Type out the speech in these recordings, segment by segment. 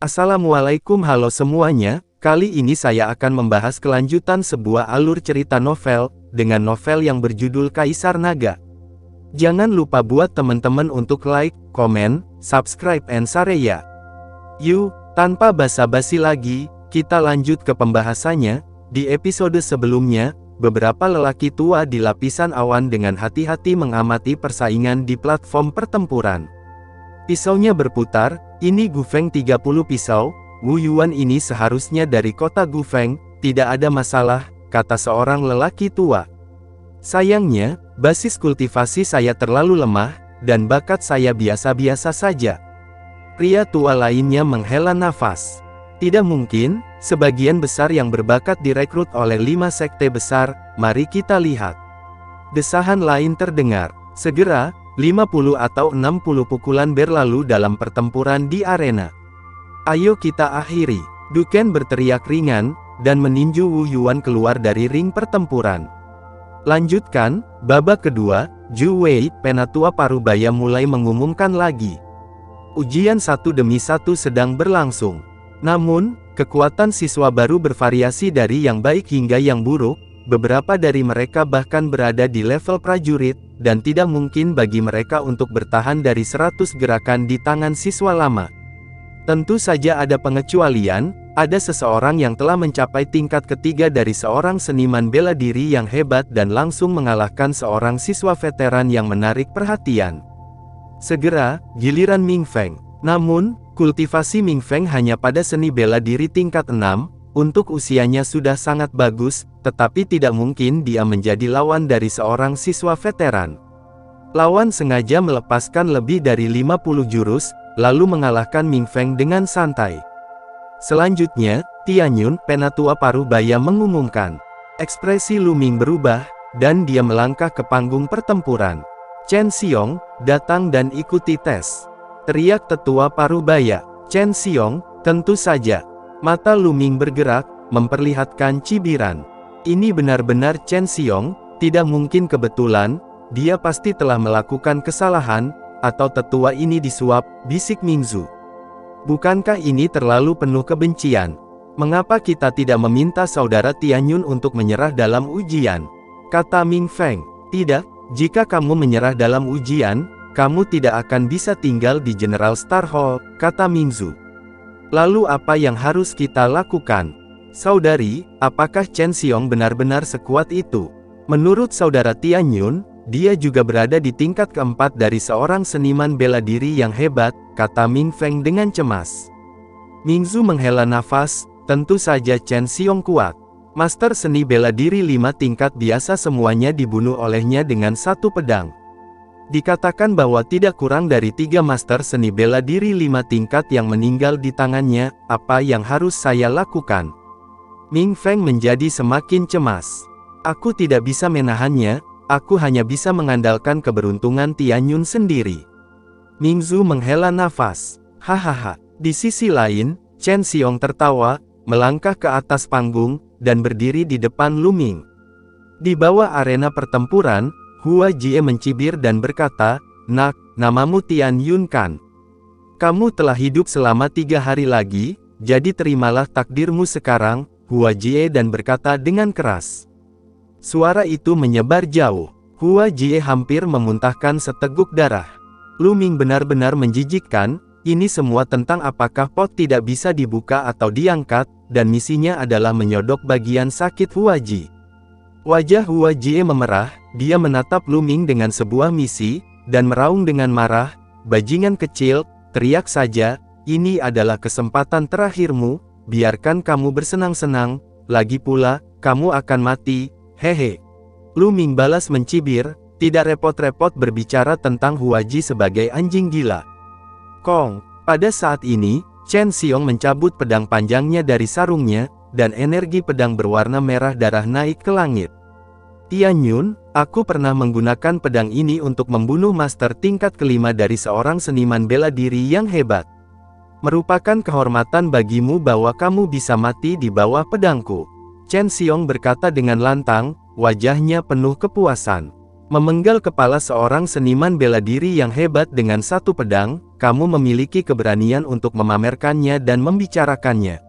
Assalamualaikum, halo semuanya. Kali ini saya akan membahas kelanjutan sebuah alur cerita novel, dengan novel yang berjudul Kaisar Naga. Jangan lupa buat teman-teman untuk like, komen, subscribe, and share ya. Yuk, tanpa basa-basi lagi, kita lanjut ke pembahasannya. Di episode sebelumnya, beberapa lelaki tua di lapisan awan dengan hati-hati mengamati persaingan di platform pertempuran. Pisaunya berputar, ini Gufeng 30 pisau, Wu Yuan ini seharusnya dari kota Gufeng, tidak ada masalah, kata seorang lelaki tua. Sayangnya, basis kultivasi saya terlalu lemah, dan bakat saya biasa-biasa saja. Pria tua lainnya menghela nafas. Tidak mungkin, sebagian besar yang berbakat direkrut oleh 5 sekte besar, mari kita lihat. Desahan lain terdengar. Segera, 50 atau 60 pukulan berlalu dalam pertempuran di arena. Ayo kita akhiri. Duken berteriak ringan, dan meninju Wu Yuan keluar dari ring pertempuran. Lanjutkan, babak kedua, Zhu Wei, penatua Parubaya mulai mengumumkan lagi. Ujian satu demi satu sedang berlangsung. Namun, kekuatan siswa baru bervariasi dari yang baik hingga yang buruk. Beberapa dari mereka bahkan berada di level prajurit, dan tidak mungkin bagi mereka untuk bertahan dari 100 gerakan di tangan siswa lama. Tentu saja ada pengecualian, ada seseorang yang telah mencapai tingkat ketiga dari seorang seniman bela diri yang hebat dan langsung mengalahkan seorang siswa veteran yang menarik perhatian. Segera, giliran Ming Feng. Namun, kultivasi Ming Feng hanya pada seni bela diri tingkat 6, untuk usianya sudah sangat bagus, tetapi tidak mungkin dia menjadi lawan dari seorang siswa veteran. Lawan sengaja melepaskan lebih dari 50 jurus, lalu mengalahkan Ming Feng dengan santai. Selanjutnya, Tianyun, penatua Parubaya mengumumkan. Ekspresi Lu Ming berubah, dan dia melangkah ke panggung pertempuran. Chen Xiong, datang dan ikuti tes. Teriak tetua Parubaya. Chen Xiong, tentu saja. Mata Lu Ming bergerak, memperlihatkan cibiran. Ini benar-benar Chen Xiong, tidak mungkin kebetulan, dia pasti telah melakukan kesalahan, atau tetua ini disuap, bisik Mingzu. Bukankah ini terlalu penuh kebencian? Mengapa kita tidak meminta saudara Tianyun untuk menyerah dalam ujian? Kata Ming Feng. Tidak, jika kamu menyerah dalam ujian, kamu tidak akan bisa tinggal di General Star Hall, kata Mingzu. Lalu apa yang harus kita lakukan? Saudari, apakah Chen Xiong benar-benar sekuat itu? Menurut saudara Tianyun, dia juga berada di tingkat keempat dari seorang seniman bela diri yang hebat, kata Ming Feng dengan cemas. Mingzu menghela nafas, tentu saja Chen Xiong kuat. Master seni bela diri 5 tingkat biasa semuanya dibunuh olehnya dengan satu pedang. Dikatakan bahwa tidak kurang dari 3 master seni bela diri 5 tingkat yang meninggal di tangannya, apa yang harus saya lakukan? Ming Feng menjadi semakin cemas. Aku tidak bisa menahannya, aku hanya bisa mengandalkan keberuntungan Tianyun sendiri. Mingzu menghela nafas. Hahaha. Di sisi lain, Chen Xiong tertawa, melangkah ke atas panggung, dan berdiri di depan Lu Ming. Di bawah arena pertempuran, Hua Jie mencibir dan berkata, "Nak, namamu Tian Yun kan? Kamu telah hidup selama 3 hari lagi, jadi terimalah takdirmu sekarang," Hua Jie dan berkata dengan keras. Suara itu menyebar jauh. Hua Jie hampir memuntahkan seteguk darah. Lu Ming benar-benar menjijikkan, ini semua tentang apakah pot tidak bisa dibuka atau diangkat, dan misinya adalah menyodok bagian sakit Hua Jie. Wajah Hua Jie memerah, dia menatap Lu Ming dengan sebuah misi, dan meraung dengan marah, "Bajingan kecil, teriak saja, ini adalah kesempatan terakhirmu, biarkan kamu bersenang-senang, lagi pula, kamu akan mati, hehe." Lu Ming balas mencibir, tidak repot-repot berbicara tentang Hua Jie sebagai anjing gila. Kong, pada saat ini, Chen Xiong mencabut pedang panjangnya dari sarungnya, dan energi pedang berwarna merah darah naik ke langit. Tianyun, aku pernah menggunakan pedang ini untuk membunuh master tingkat kelima dari seorang seniman bela diri yang hebat. Merupakan kehormatan bagimu bahwa kamu bisa mati di bawah pedangku. Chen Xiong berkata dengan lantang, wajahnya penuh kepuasan. Memenggal kepala seorang seniman bela diri yang hebat dengan satu pedang, kamu memiliki keberanian untuk memamerkannya dan membicarakannya.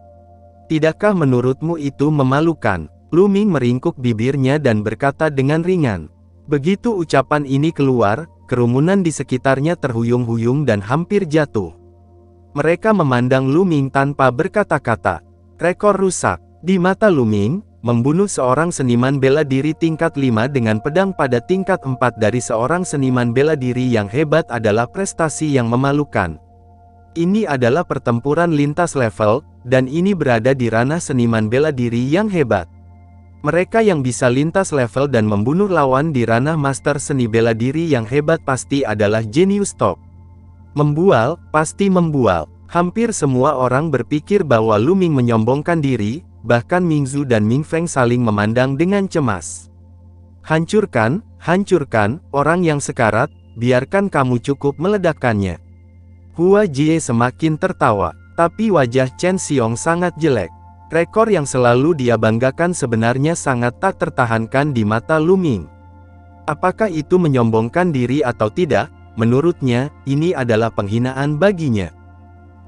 Tidakkah menurutmu itu memalukan? Lu Ming meringkuk bibirnya dan berkata dengan ringan. Begitu ucapan ini keluar, kerumunan di sekitarnya terhuyung-huyung dan hampir jatuh. Mereka memandang Lu Ming tanpa berkata-kata. Rekor rusak. Di mata Lu Ming, membunuh seorang seniman bela diri tingkat 5 dengan pedang pada tingkat 4 dari seorang seniman bela diri yang hebat adalah prestasi yang memalukan. Ini adalah pertempuran lintas level, dan ini berada di ranah seniman bela diri yang hebat. Mereka yang bisa lintas level dan membunuh lawan di ranah master seni bela diri yang hebat pasti adalah jenius top. Membual, pasti membual. Hampir semua orang berpikir bahwa Lu Ming menyombongkan diri, bahkan Mingzu dan Ming Feng saling memandang dengan cemas. Hancurkan, hancurkan, orang yang sekarat, biarkan kamu cukup meledakkannya. Hua Jie semakin tertawa, tapi wajah Chen Xiong sangat jelek. Rekor yang selalu dia banggakan sebenarnya sangat tak tertahankan di mata Lu Ming. Apakah itu menyombongkan diri atau tidak? Menurutnya, ini adalah penghinaan baginya.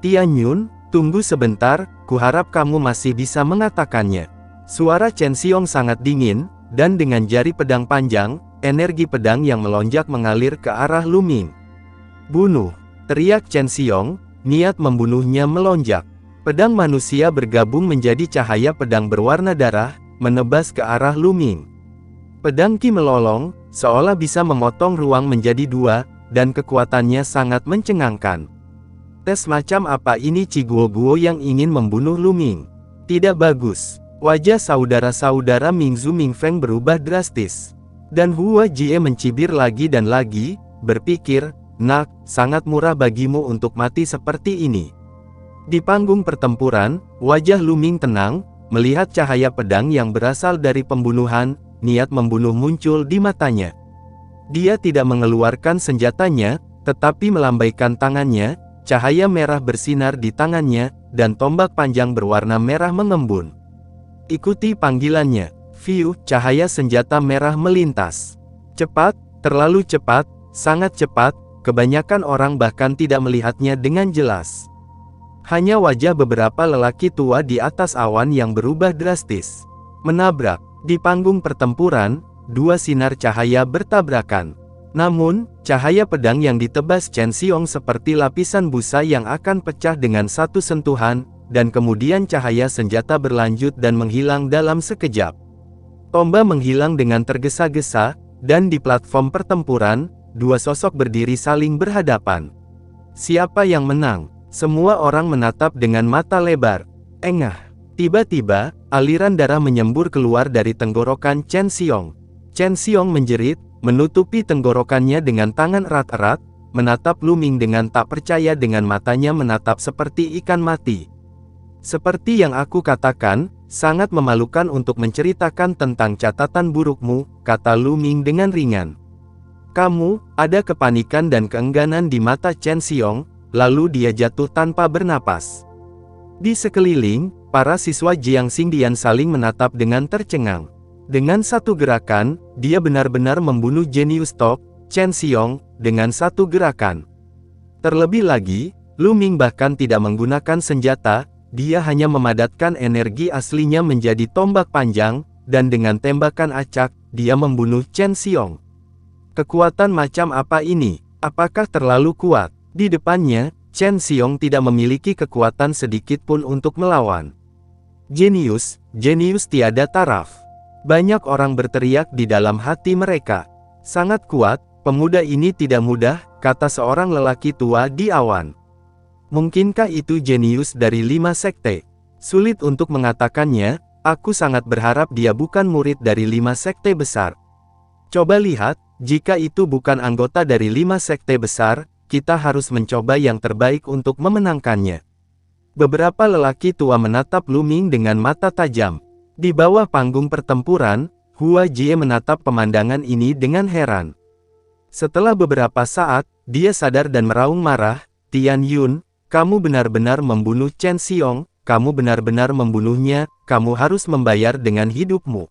Tian Yun, tunggu sebentar, kuharap kamu masih bisa mengatakannya. Suara Chen Xiong sangat dingin, dan dengan jari pedang panjang, energi pedang yang melonjak mengalir ke arah Lu Ming. Bunuh! Teriak Chen Xiong, niat membunuhnya melonjak. Pedang manusia bergabung menjadi cahaya pedang berwarna darah, menebas ke arah Lu Ming. Pedang Qi melolong, seolah bisa memotong ruang menjadi dua, dan kekuatannya sangat mencengangkan. Tes macam apa ini Ci Guo yang ingin membunuh Lu Ming? Tidak bagus. Wajah saudara-saudara Mingzu Ming Feng berubah drastis. Dan Hua Jie mencibir lagi dan lagi, berpikir, nak, sangat murah bagimu untuk mati seperti ini. Di panggung pertempuran, wajah Lu Ming tenang, melihat cahaya pedang yang berasal dari pembunuhan, niat membunuh muncul di matanya. Dia tidak mengeluarkan senjatanya, tetapi melambaikan tangannya. Cahaya merah bersinar di tangannya, dan tombak panjang berwarna merah mengembun. Ikuti panggilannya. Fiu, cahaya senjata merah melintas. Cepat, terlalu cepat, sangat cepat, kebanyakan orang bahkan tidak melihatnya dengan jelas. Hanya wajah beberapa lelaki tua di atas awan yang berubah drastis. Menabrak. Di panggung pertempuran, dua sinar cahaya bertabrakan. Namun, cahaya pedang yang ditebas Chen Xiong seperti lapisan busa yang akan pecah dengan satu sentuhan, dan kemudian cahaya senjata berlanjut dan menghilang dalam sekejap. Tombak menghilang dengan tergesa-gesa, dan di platform pertempuran, dua sosok berdiri saling berhadapan. Siapa yang menang? Semua orang menatap dengan mata lebar. Engah. Tiba-tiba, aliran darah menyembur keluar dari tenggorokan Chen Xiong. Chen Xiong menjerit, menutupi tenggorokannya dengan tangan erat-erat, menatap Lu Ming dengan tak percaya dengan matanya menatap seperti ikan mati. Seperti yang aku katakan, sangat memalukan untuk menceritakan tentang catatan burukmu, kata Lu Ming dengan ringan. Kamu, ada kepanikan dan keengganan di mata Chen Xiong, lalu dia jatuh tanpa bernapas. Di sekeliling, para siswa Jiang Xingdian saling menatap dengan tercengang. Dengan satu gerakan, dia benar-benar membunuh jenius top, Chen Xiong, dengan satu gerakan. Terlebih lagi, Lu Ming bahkan tidak menggunakan senjata, dia hanya memadatkan energi aslinya menjadi tombak panjang, dan dengan tembakan acak, dia membunuh Chen Xiong. Kekuatan macam apa ini? Apakah terlalu kuat? Di depannya, Chen Xiong tidak memiliki kekuatan sedikit pun untuk melawan. Jenius, jenius tiada taraf. Banyak orang berteriak di dalam hati mereka. Sangat kuat, pemuda ini tidak mudah, kata seorang lelaki tua di awan. Mungkinkah itu jenius dari 5 sekte? Sulit untuk mengatakannya, aku sangat berharap dia bukan murid dari 5 sekte besar. Coba lihat, jika itu bukan anggota dari 5 sekte besar, kita harus mencoba yang terbaik untuk memenangkannya. Beberapa lelaki tua menatap Lu Ming dengan mata tajam. Di bawah panggung pertempuran, Hua Jie menatap pemandangan ini dengan heran. Setelah beberapa saat, dia sadar dan meraung marah, Tian Yun, kamu benar-benar membunuh Chen Xiong, kamu benar-benar membunuhnya, kamu harus membayar dengan hidupmu.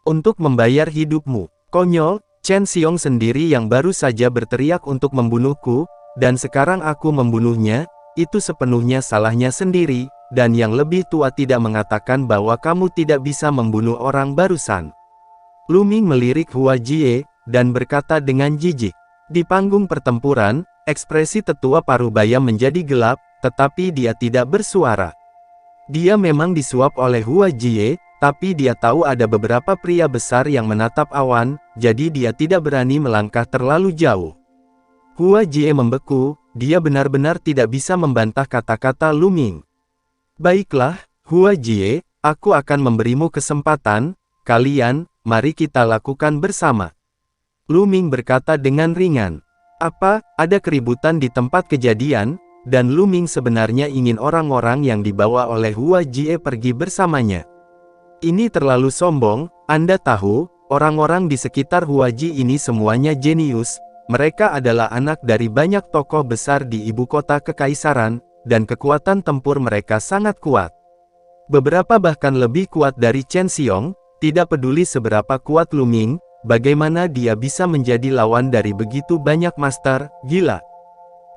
Untuk membayar hidupmu, konyol, Chen Xiong sendiri yang baru saja berteriak untuk membunuhku, dan sekarang aku membunuhnya, itu sepenuhnya salahnya sendiri, dan yang lebih tua tidak mengatakan bahwa kamu tidak bisa membunuh orang barusan. Lu Ming melirik Hua Jie, dan berkata dengan jijik. Di panggung pertempuran, ekspresi tetua Parubaya menjadi gelap, tetapi dia tidak bersuara. Dia memang disuap oleh Hua Jie, tapi dia tahu ada beberapa pria besar yang menatap awan, jadi dia tidak berani melangkah terlalu jauh. Hua Jie membeku, dia benar-benar tidak bisa membantah kata-kata Lu Ming. Baiklah, Hua Jie, aku akan memberimu kesempatan, kalian, mari kita lakukan bersama. Lu Ming berkata dengan ringan. Apa, ada keributan di tempat kejadian? Dan Lu Ming sebenarnya ingin orang-orang yang dibawa oleh Hua Jie pergi bersamanya. Ini terlalu sombong, Anda tahu, orang-orang di sekitar Hua Jie ini semuanya jenius, mereka adalah anak dari banyak tokoh besar di ibu kota kekaisaran, dan kekuatan tempur mereka sangat kuat. Beberapa bahkan lebih kuat dari Chen Xiong, tidak peduli seberapa kuat Lu Ming, bagaimana dia bisa menjadi lawan dari begitu banyak master, gila.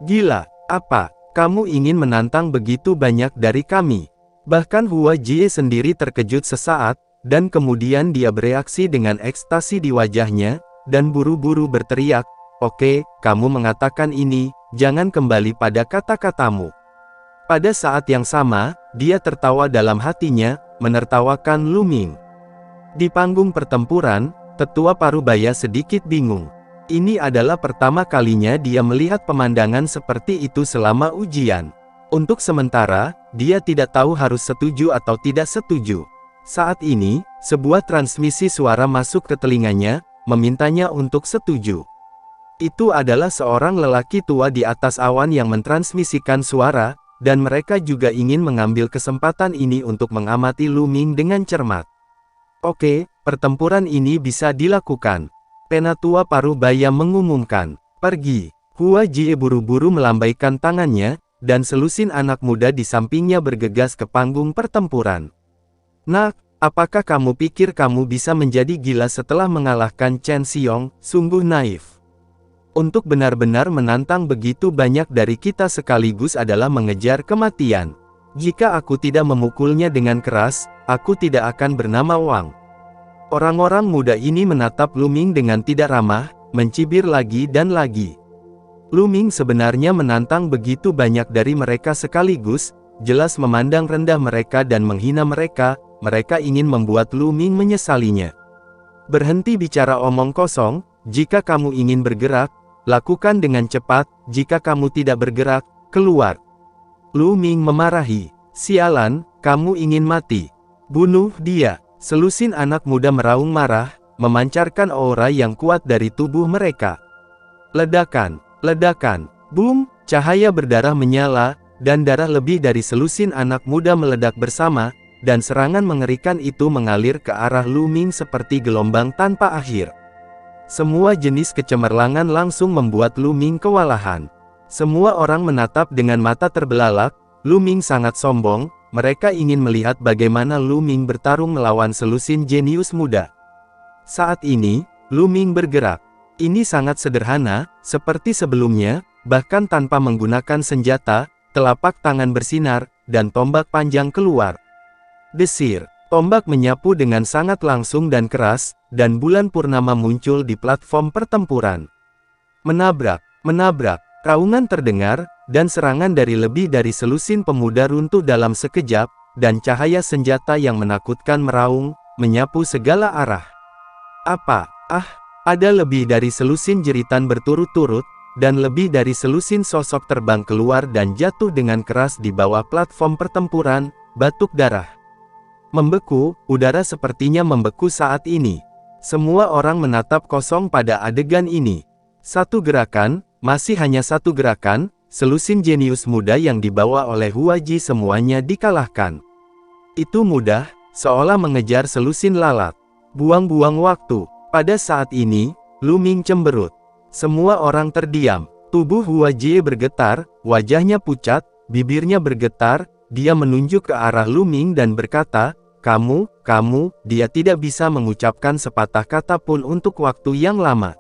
Gila, apa? Kamu ingin menantang begitu banyak dari kami? Bahkan Hua Jie sendiri terkejut sesaat, dan kemudian dia bereaksi dengan ekstasi di wajahnya, dan buru-buru berteriak, "Oke, kamu mengatakan ini, jangan kembali pada kata-katamu." Pada saat yang sama, dia tertawa dalam hatinya, menertawakan Lu Ming. Di panggung pertempuran, tetua Parubaya sedikit bingung. Ini adalah pertama kalinya dia melihat pemandangan seperti itu selama ujian. Untuk sementara, dia tidak tahu harus setuju atau tidak setuju. Saat ini, sebuah transmisi suara masuk ke telinganya, memintanya untuk setuju. Itu adalah seorang lelaki tua di atas awan yang mentransmisikan suara, dan mereka juga ingin mengambil kesempatan ini untuk mengamati Lu Ming dengan cermat. Oke, pertempuran ini bisa dilakukan. Penatua Parubaya mengumumkan, "Pergi." Hua Jie buru-buru melambaikan tangannya, dan selusin anak muda di sampingnya bergegas ke panggung pertempuran. "Nak, apakah kamu pikir kamu bisa menjadi gila setelah mengalahkan Chen Xiong? Sungguh naif. Untuk benar-benar menantang begitu banyak dari kita sekaligus adalah mengejar kematian. Jika aku tidak memukulnya dengan keras, aku tidak akan bernama Wang." Orang-orang muda ini menatap Lu Ming dengan tidak ramah, mencibir lagi dan lagi. Lu Ming sebenarnya menantang begitu banyak dari mereka sekaligus, jelas memandang rendah mereka dan menghina mereka, mereka ingin membuat Lu Ming menyesalinya. "Berhenti bicara omong kosong, jika kamu ingin bergerak, lakukan dengan cepat, jika kamu tidak bergerak, keluar." Lu Ming memarahi, "Sialan, kamu ingin mati. Bunuh dia." Selusin anak muda meraung marah, memancarkan aura yang kuat dari tubuh mereka. Ledakan, ledakan, boom, cahaya berdarah menyala, dan darah lebih dari selusin anak muda meledak bersama, dan serangan mengerikan itu mengalir ke arah Lu Ming seperti gelombang tanpa akhir. Semua jenis kecemerlangan langsung membuat Lu Ming kewalahan. Semua orang menatap dengan mata terbelalak, Lu Ming sangat sombong. Mereka ingin melihat bagaimana Lu Ming bertarung melawan selusin jenius muda. Saat ini, Lu Ming bergerak. Ini sangat sederhana, seperti sebelumnya, bahkan tanpa menggunakan senjata, telapak tangan bersinar, dan tombak panjang keluar. Desir, tombak menyapu dengan sangat langsung dan keras, dan bulan purnama muncul di platform pertempuran. Menabrak, menabrak, raungan terdengar, dan serangan dari lebih dari selusin pemuda runtuh dalam sekejap, dan cahaya senjata yang menakutkan meraung, menyapu segala arah. Apa? Ada lebih dari selusin jeritan berturut-turut, dan lebih dari selusin sosok terbang keluar dan jatuh dengan keras di bawah platform pertempuran, batuk darah. Membeku, udara sepertinya membeku saat ini. Semua orang menatap kosong pada adegan ini. Satu gerakan, masih hanya satu gerakan, selusin jenius muda yang dibawa oleh Hua Jie semuanya dikalahkan. Itu mudah, seolah mengejar selusin lalat. Buang-buang waktu. Pada saat ini, Lu Ming cemberut. Semua orang terdiam. Tubuh Hua Jie bergetar, wajahnya pucat, bibirnya bergetar, dia menunjuk ke arah Lu Ming dan berkata, kamu, dia tidak bisa mengucapkan sepatah kata pun untuk waktu yang lama.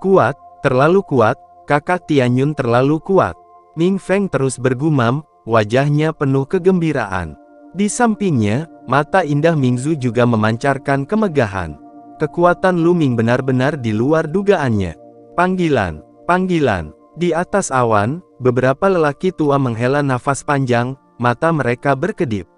Kuat, terlalu kuat, kakak Tianyun terlalu kuat. Ming Feng terus bergumam, wajahnya penuh kegembiraan. Di sampingnya, mata indah Mingzu juga memancarkan kemegahan. Kekuatan Lu Ming benar-benar di luar dugaannya. Panggilan, panggilan. Di atas awan, beberapa lelaki tua menghela nafas panjang, mata mereka berkedip.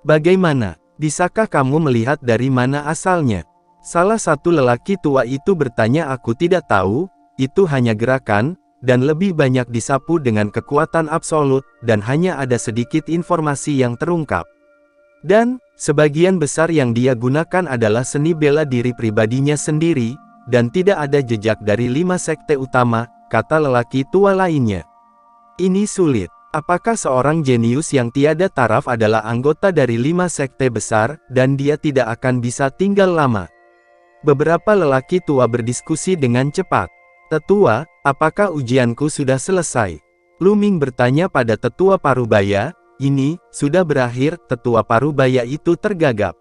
Bagaimana? Bisakah kamu melihat dari mana asalnya? Salah satu lelaki tua itu bertanya. Aku tidak tahu, itu hanya gerakan, dan lebih banyak disapu dengan kekuatan absolut, dan hanya ada sedikit informasi yang terungkap. Dan, sebagian besar yang dia gunakan adalah seni bela diri pribadinya sendiri, dan tidak ada jejak dari 5 sekte utama, kata lelaki tua lainnya. Ini sulit. Apakah seorang jenius yang tiada taraf adalah anggota dari 5 sekte besar, dan dia tidak akan bisa tinggal lama? Beberapa lelaki tua berdiskusi dengan cepat. Tetua, apakah ujianku sudah selesai? Lu Ming bertanya pada tetua Parubaya. Ini, sudah berakhir. Tetua Parubaya itu tergagap.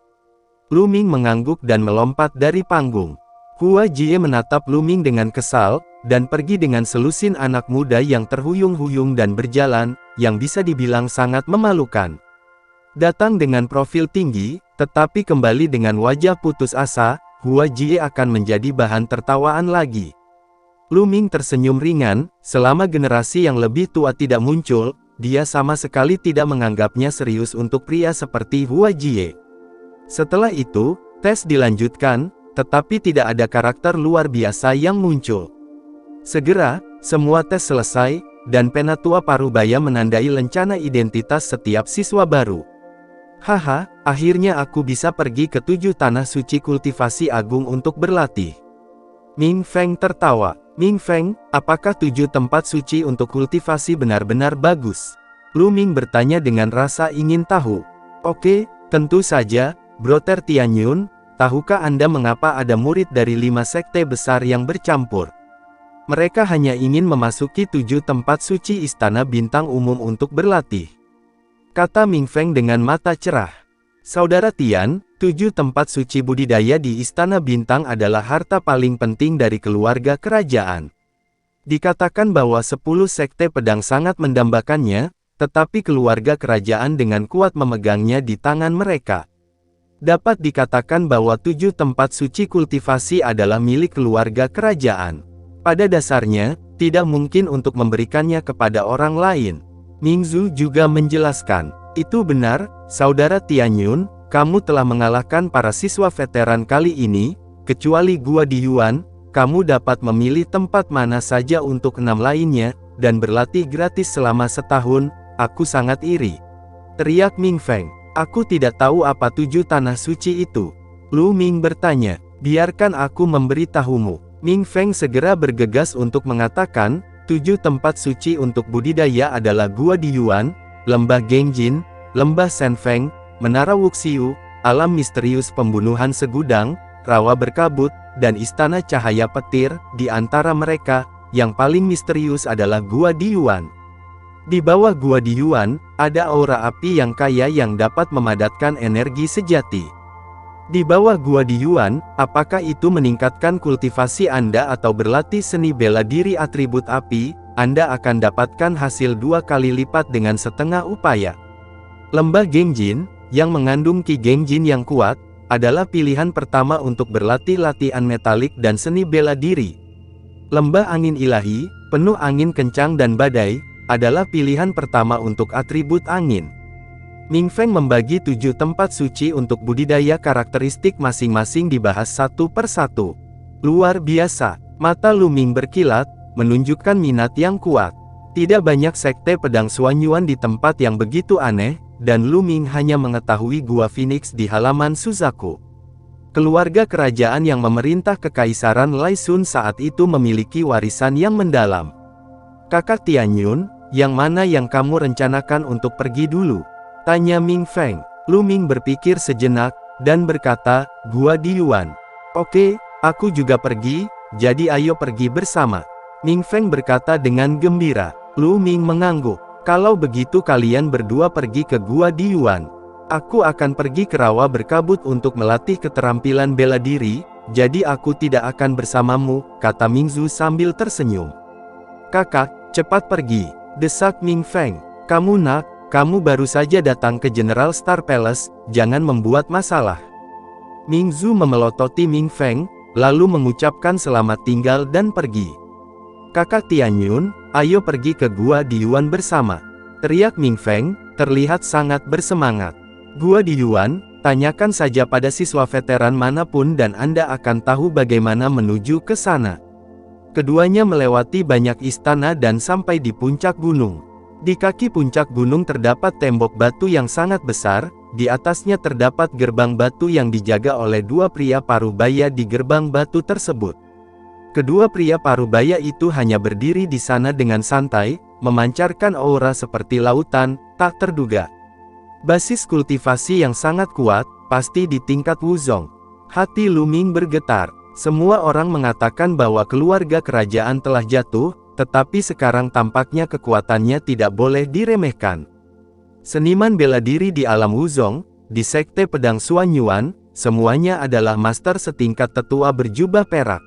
Lu Ming mengangguk dan melompat dari panggung. Hua Jie menatap Lu Ming dengan kesal, dan pergi dengan selusin anak muda yang terhuyung-huyung dan berjalan, yang bisa dibilang sangat memalukan. Datang dengan profil tinggi, tetapi kembali dengan wajah putus asa, Hua Jie akan menjadi bahan tertawaan lagi. Lu Ming tersenyum ringan. Selama generasi yang lebih tua tidak muncul, dia sama sekali tidak menganggapnya serius untuk pria seperti Hua Jie. Setelah itu, tes dilanjutkan, tetapi tidak ada karakter luar biasa yang muncul. Segera, semua tes selesai, dan Penatua Parubaya menandai lencana identitas setiap siswa baru. Haha, akhirnya aku bisa pergi ke 7 tanah suci kultivasi agung untuk berlatih. Ming Feng tertawa. Ming Feng, apakah 7 tempat suci untuk kultivasi benar-benar bagus? Lu Ming bertanya dengan rasa ingin tahu. Oke, tentu saja, Brother Tianyun, tahukah Anda mengapa ada murid dari 5 sekte besar yang bercampur? Mereka hanya ingin memasuki 7 tempat suci Istana Bintang Umum untuk berlatih. Kata Ming Feng dengan mata cerah. Saudara Tian, 7 tempat suci budidaya di Istana Bintang adalah harta paling penting dari keluarga kerajaan. Dikatakan bahwa 10 sekte pedang sangat mendambakannya, tetapi keluarga kerajaan dengan kuat memegangnya di tangan mereka. Dapat dikatakan bahwa 7 tempat suci kultivasi adalah milik keluarga kerajaan. Pada dasarnya, tidak mungkin untuk memberikannya kepada orang lain. Mingzu juga menjelaskan. Itu benar, Saudara Tianyun, kamu telah mengalahkan para siswa veteran kali ini, kecuali Gua di Yuan, kamu dapat memilih tempat mana saja untuk 6 lainnya, dan berlatih gratis selama setahun. Aku sangat iri. Teriak Ming Feng. Aku tidak tahu apa 7 tanah suci itu. Lu Ming bertanya. Biarkan aku memberitahumu. Ming Feng segera bergegas untuk mengatakan, 7 tempat suci untuk budidaya adalah Gua di Yuan, Lembah Gengjin, Lembah Senfeng, Menara Wuxiu, Alam Misterius Pembunuhan Segudang, Rawa Berkabut, dan Istana Cahaya Petir. Di antara mereka, yang paling misterius adalah Gua di Yuan. Di bawah Gua di Yuan, ada aura api yang kaya yang dapat memadatkan energi sejati. Di bawah Gua di Yuan, apakah itu meningkatkan kultivasi Anda atau berlatih seni bela diri atribut api, Anda akan dapatkan hasil 2 kali lipat dengan setengah upaya. Lembah Gengjin, yang mengandung Qi Gengjin yang kuat, adalah pilihan pertama untuk berlatih latihan metalik dan seni bela diri. Lembah Angin Ilahi, penuh angin kencang dan badai, adalah pilihan pertama untuk atribut angin. Ming Feng membagi 7 tempat suci untuk budidaya karakteristik masing-masing dibahas satu persatu. Luar biasa, mata Lu Ming berkilat, menunjukkan minat yang kuat. Tidak banyak sekte pedang Xuanyuan di tempat yang begitu aneh, dan Lu Ming hanya mengetahui Gua Phoenix di halaman Suzaku. Keluarga kerajaan yang memerintah Kekaisaran Laisun saat itu memiliki warisan yang mendalam. Kakak Tianyun, yang mana yang kamu rencanakan untuk pergi dulu? Tanya Ming Feng. Lu Ming berpikir sejenak, dan berkata, Gua di Yuan. Oke, aku juga pergi, jadi ayo pergi bersama. Ming Feng berkata dengan gembira. Lu Ming mengangguk. Kalau begitu kalian berdua pergi ke Gua di Yuan. Aku akan pergi ke Rawa Berkabut untuk melatih keterampilan bela diri, jadi aku tidak akan bersamamu, kata Mingzu sambil tersenyum. "Kakak, cepat pergi," desak Ming Feng. "Kamu nak, kamu baru saja datang ke General Star Palace, jangan membuat masalah." Ming Zhu memelototi Ming Feng, lalu mengucapkan selamat tinggal dan pergi. "Kakak Tianyun, ayo pergi ke Gua Diyuan bersama," teriak Ming Feng, terlihat sangat bersemangat. "Gua Diyuan, tanyakan saja pada siswa veteran manapun dan Anda akan tahu bagaimana menuju ke sana." Keduanya melewati banyak istana dan sampai di puncak gunung. Di kaki puncak gunung terdapat tembok batu yang sangat besar, di atasnya terdapat gerbang batu yang dijaga oleh dua pria parubaya di gerbang batu tersebut. Kedua pria parubaya itu hanya berdiri di sana dengan santai, memancarkan aura seperti lautan, tak terduga. Basis kultivasi yang sangat kuat, pasti di tingkat Wuzong. Hati Lu Ming bergetar. Semua orang mengatakan bahwa keluarga kerajaan telah jatuh, tetapi sekarang tampaknya kekuatannya tidak boleh diremehkan. Seniman bela diri di alam Wuzong, di Sekte Pedang Xuan Yuan, semuanya adalah master setingkat tetua berjubah perak.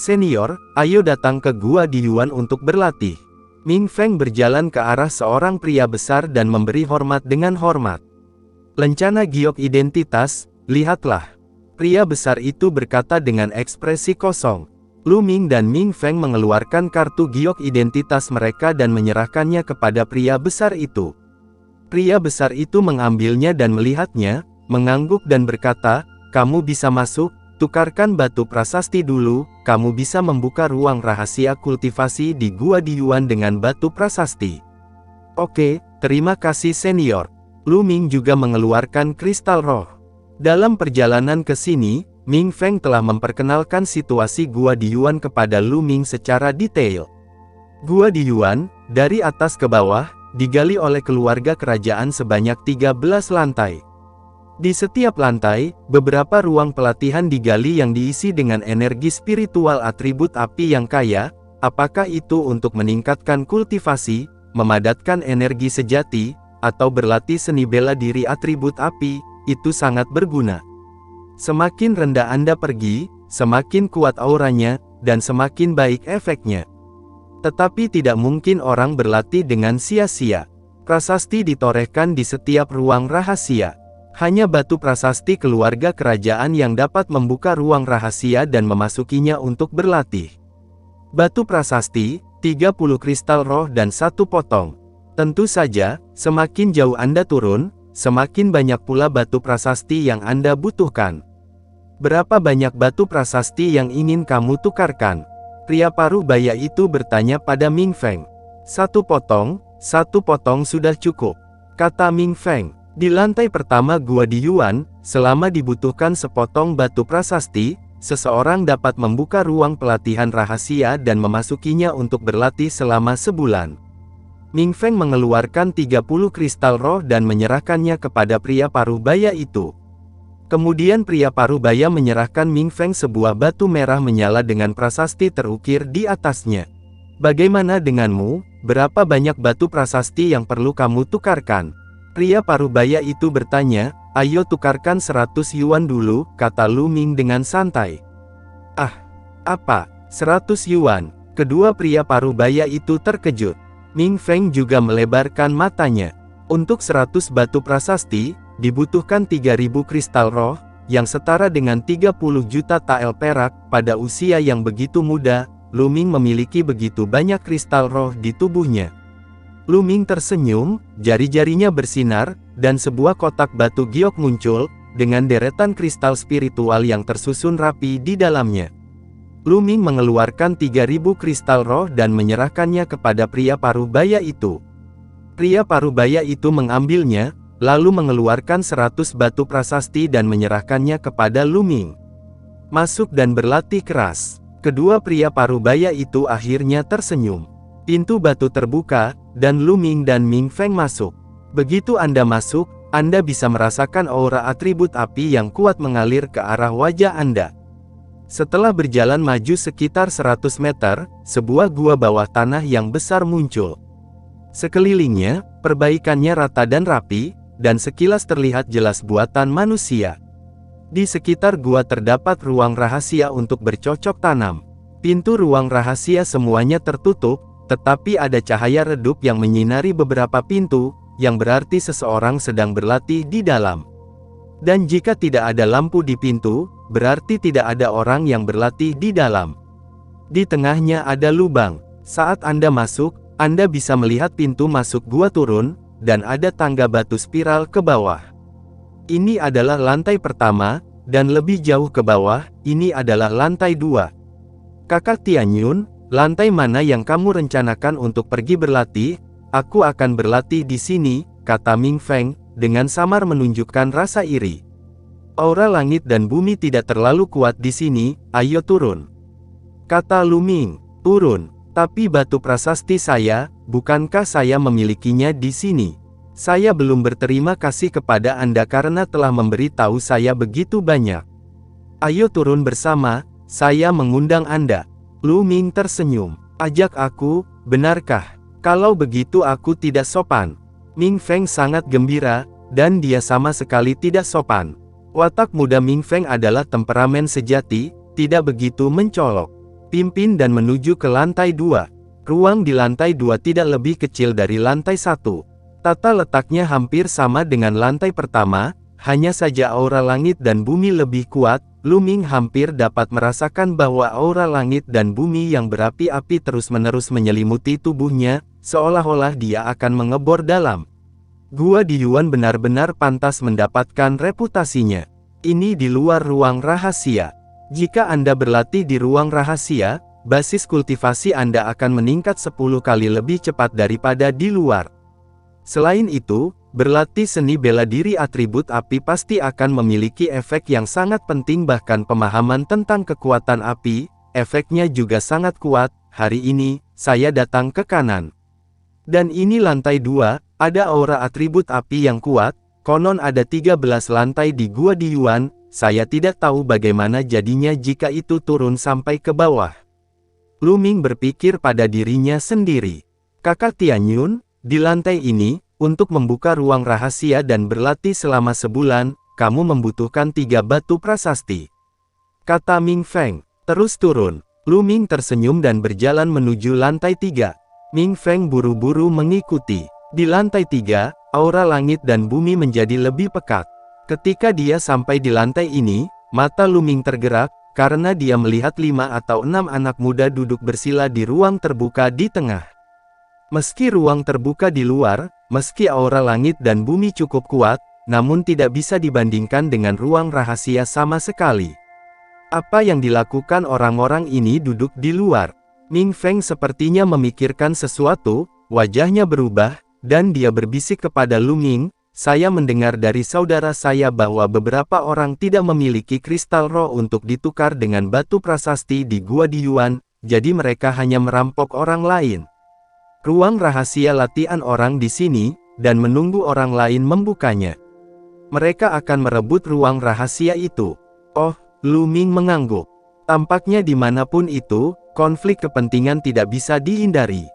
"Senior, ayo datang ke Gua Diyuan untuk berlatih." Ming Feng berjalan ke arah seorang pria besar dan memberi hormat dengan hormat. "Lencana giok identitas, lihatlah." Pria besar itu berkata dengan ekspresi kosong. Lu Ming dan Ming Feng mengeluarkan kartu giok identitas mereka dan menyerahkannya kepada pria besar itu. Pria besar itu mengambilnya dan melihatnya, mengangguk dan berkata, "Kamu bisa masuk, tukarkan batu prasasti dulu, kamu bisa membuka ruang rahasia kultivasi di Gua Diyuan dengan batu prasasti." "Oke, terima kasih senior." Lu Ming juga mengeluarkan kristal roh. Dalam perjalanan ke sini, Ming Feng telah memperkenalkan situasi Gua Diyuan kepada Lu Ming secara detail. Gua Diyuan, dari atas ke bawah, digali oleh keluarga kerajaan sebanyak 13 lantai. Di setiap lantai, beberapa ruang pelatihan digali yang diisi dengan energi spiritual atribut api yang kaya, apakah itu untuk meningkatkan kultivasi, memadatkan energi sejati, atau berlatih seni bela diri atribut api, itu sangat berguna. Semakin rendah Anda pergi, semakin kuat auranya, dan semakin baik efeknya. Tetapi tidak mungkin orang berlatih dengan sia-sia. Prasasti ditorehkan di setiap ruang rahasia. Hanya batu prasasti keluarga kerajaan yang dapat membuka ruang rahasia dan memasukinya untuk berlatih. Batu prasasti, 30 kristal roh dan 1 potong. Tentu saja, semakin jauh Anda turun, semakin banyak pula batu prasasti yang Anda butuhkan. "Berapa banyak batu prasasti yang ingin kamu tukarkan?" Pria paruh baya itu bertanya pada Ming Feng. "1 potong, 1 potong sudah cukup," kata Ming Feng. Di lantai pertama Gua Diyuan, selama dibutuhkan sepotong batu prasasti, seseorang dapat membuka ruang pelatihan rahasia dan memasukinya untuk berlatih selama sebulan. Ming Feng mengeluarkan 30 kristal roh dan menyerahkannya kepada pria paruh baya itu. Kemudian pria paruh baya menyerahkan Ming Feng sebuah batu merah menyala dengan prasasti terukir di atasnya. "Bagaimana denganmu, berapa banyak batu prasasti yang perlu kamu tukarkan?" Pria paruh baya itu bertanya. "Ayo tukarkan 100 yuan dulu," kata Lu Ming dengan santai. "Ah, apa, 100 yuan?" Kedua pria paruh baya itu terkejut. Ming Feng juga melebarkan matanya. Untuk 100 batu prasasti, dibutuhkan 3000 kristal roh, yang setara dengan 30 juta tael perak. Pada usia yang begitu muda, Lu Ming memiliki begitu banyak kristal roh di tubuhnya. Lu Ming tersenyum, jari-jarinya bersinar, dan sebuah kotak batu giok muncul, dengan deretan kristal spiritual yang tersusun rapi di dalamnya. Lu Ming mengeluarkan 3000 kristal roh dan menyerahkannya kepada pria paruh baya itu. Pria paruh baya itu mengambilnya, lalu mengeluarkan 100 batu prasasti dan menyerahkannya kepada Lu Ming. "Masuk dan berlatih keras." Kedua pria paruh baya itu akhirnya tersenyum. Pintu batu terbuka, dan Lu Ming dan Ming Feng masuk. Begitu Anda masuk, Anda bisa merasakan aura atribut api yang kuat mengalir ke arah wajah Anda. Setelah berjalan maju sekitar 100 meter, sebuah gua bawah tanah yang besar muncul. Sekelilingnya, perbaikannya rata dan rapi, dan sekilas terlihat jelas buatan manusia. Di sekitar gua terdapat ruang rahasia untuk bercocok tanam. Pintu ruang rahasia semuanya tertutup, tetapi ada cahaya redup yang menyinari beberapa pintu, yang berarti seseorang sedang berlatih di dalam. Dan jika tidak ada lampu di pintu, berarti tidak ada orang yang berlatih di dalam. Di tengahnya ada lubang. Saat Anda masuk, Anda bisa melihat pintu masuk gua turun, dan ada tangga batu spiral ke bawah. Ini adalah lantai pertama, dan lebih jauh ke bawah, ini adalah lantai 2. Kakak Tianyun, lantai mana yang kamu rencanakan untuk pergi berlatih? Aku akan berlatih di sini, kata Ming Feng, dengan samar menunjukkan rasa iri. Aura langit dan bumi tidak terlalu kuat di sini, ayo turun. Kata Lu Ming, turun. Tapi batu prasasti saya, bukankah saya memilikinya di sini? Saya belum berterima kasih kepada Anda karena telah memberi tahu saya begitu banyak. Ayo turun bersama, saya mengundang Anda. Lu Ming tersenyum. Ajak aku, benarkah? Kalau begitu aku tidak sopan. Ming Feng sangat gembira, dan dia sama sekali tidak sopan. Watak muda Ming Feng adalah temperamen sejati, tidak begitu mencolok. Pimpin dan menuju ke lantai 2. Ruang di lantai 2 tidak lebih kecil dari lantai 1. Tata letaknya hampir sama dengan lantai pertama, hanya saja aura langit dan bumi lebih kuat. Lu Ming hampir dapat merasakan bahwa aura langit dan bumi yang berapi-api terus-menerus menyelimuti tubuhnya, seolah-olah dia akan mengebor dalam. Gua di Yuan benar-benar pantas mendapatkan reputasinya. Ini di luar ruang rahasia. Jika Anda berlatih di ruang rahasia, basis kultivasi Anda akan meningkat 10 kali lebih cepat daripada di luar. Selain itu, berlatih seni bela diri atribut api pasti akan memiliki efek yang sangat penting, bahkan pemahaman tentang kekuatan api, efeknya juga sangat kuat. Hari ini, saya datang ke kanan. Dan ini lantai 2, ada aura atribut api yang kuat, konon ada 13 lantai di Gua di Yuan, saya tidak tahu bagaimana jadinya jika itu turun sampai ke bawah. Lu Ming berpikir pada dirinya sendiri. Kakak Tianyun, di lantai ini, untuk membuka ruang rahasia dan berlatih selama sebulan, kamu membutuhkan 3 batu prasasti. Kata Ming Feng, terus turun. Lu Ming tersenyum dan berjalan menuju lantai 3. Ming Feng buru-buru mengikuti. Di lantai 3, aura langit dan bumi menjadi lebih pekat. Ketika dia sampai di lantai ini, mata Lu Ming tergerak, karena dia melihat 5 atau 6 anak muda duduk bersila di ruang terbuka di tengah. Meski ruang terbuka di luar, meski aura langit dan bumi cukup kuat, namun tidak bisa dibandingkan dengan ruang rahasia sama sekali. Apa yang dilakukan orang-orang ini duduk di luar? Ming Feng sepertinya memikirkan sesuatu, wajahnya berubah, dan dia berbisik kepada Lu Ming, saya mendengar dari saudara saya bahwa beberapa orang tidak memiliki kristal roh untuk ditukar dengan batu prasasti di Gua di Yuan, jadi mereka hanya merampok orang lain. Ruang rahasia latihan orang di sini, dan menunggu orang lain membukanya. Mereka akan merebut ruang rahasia itu. Oh, Lu Ming mengangguk. Tampaknya dimanapun itu, konflik kepentingan tidak bisa dihindari.